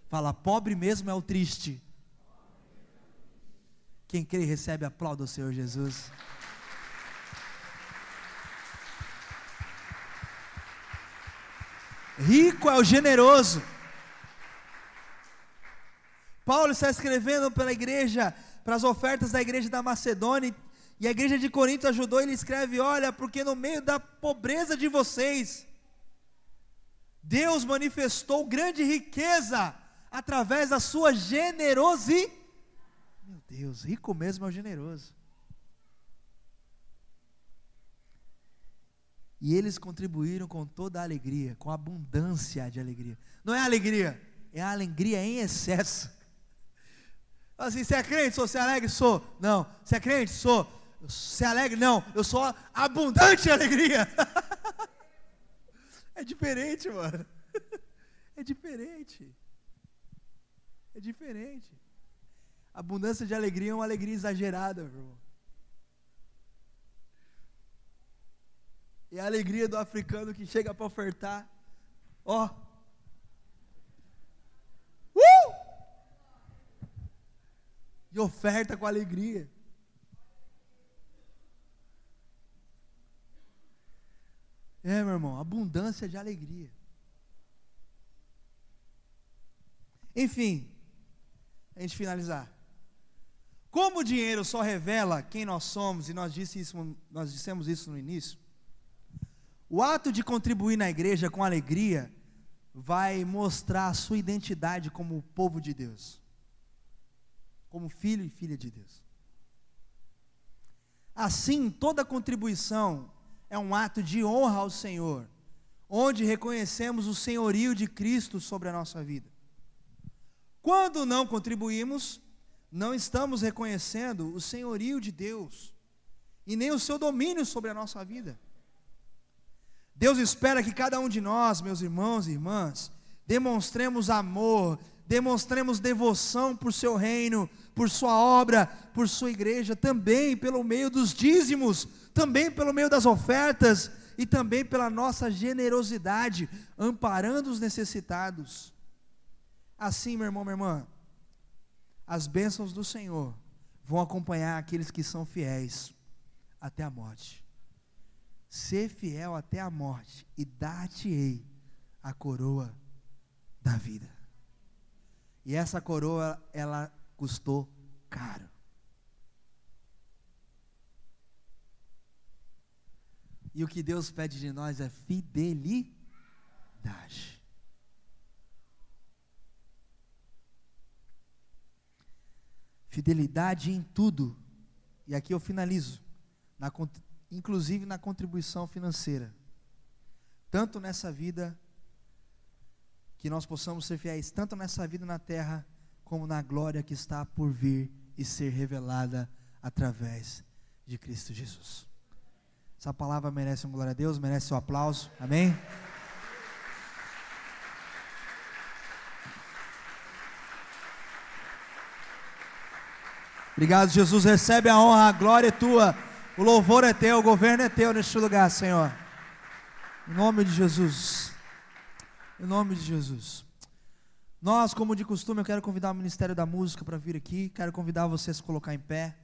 Fala: pobre mesmo é o triste. Quem crê e recebe, aplauda o Senhor Jesus. Rico é o generoso. Paulo está escrevendo para a igreja, para as ofertas da igreja da Macedônia, e a igreja de Corinto ajudou. Ele escreve: olha, porque no meio da pobreza de vocês, Deus manifestou grande riqueza através da sua generosidade. Meu Deus, rico mesmo é o generoso. E eles contribuíram com toda a alegria, com abundância de alegria. Não é alegria, é a alegria em excesso. Assim, você é crente? Sou. Você é alegre? Sou. Não. Você é crente? Sou. Você é alegre? Não. Eu sou abundante em alegria. É diferente, mano. É diferente. É diferente. Abundância de alegria é uma alegria exagerada, meu irmão. É a alegria do africano que chega para ofertar. Ó. E oferta com alegria. É, meu irmão, abundância de alegria. Enfim, a gente finalizar. Como o dinheiro só revela quem nós somos, e nós dissemos isso no início, o ato de contribuir na igreja com alegria vai mostrar a sua identidade como povo de Deus, como filho e filha de Deus. Assim, toda contribuição é um ato de honra ao Senhor, onde reconhecemos o senhorio de Cristo sobre a nossa vida. Quando não contribuímos, não estamos reconhecendo o senhorio de Deus, e nem o seu domínio sobre a nossa vida. Deus espera que cada um de nós, meus irmãos e irmãs, demonstremos amor, demonstremos devoção por seu reino, por sua obra, por sua igreja, também pelo meio dos dízimos, também pelo meio das ofertas, e também pela nossa generosidade, amparando os necessitados. Assim, meu irmão, minha irmã, as bênçãos do Senhor vão acompanhar aqueles que são fiéis até a morte. Ser fiel até a morte, e dar-te-ei a coroa da vida. E essa coroa, ela custou caro. E o que Deus pede de nós é fidelidade. Fidelidade em tudo. E aqui eu finalizo, inclusive na contribuição financeira. Tanto nessa vida, que nós possamos ser fiéis, tanto nessa vida na terra, como na glória que está por vir e ser revelada através de Cristo Jesus. Essa palavra merece uma glória a Deus, merece um aplauso, amém? Obrigado, Jesus, recebe a honra, a glória é tua, o louvor é teu, o governo é teu neste lugar, Senhor, em nome de Jesus, em nome de Jesus. Nós, como de costume, eu quero convidar o Ministério da Música para vir aqui, quero convidar você a se colocar em pé.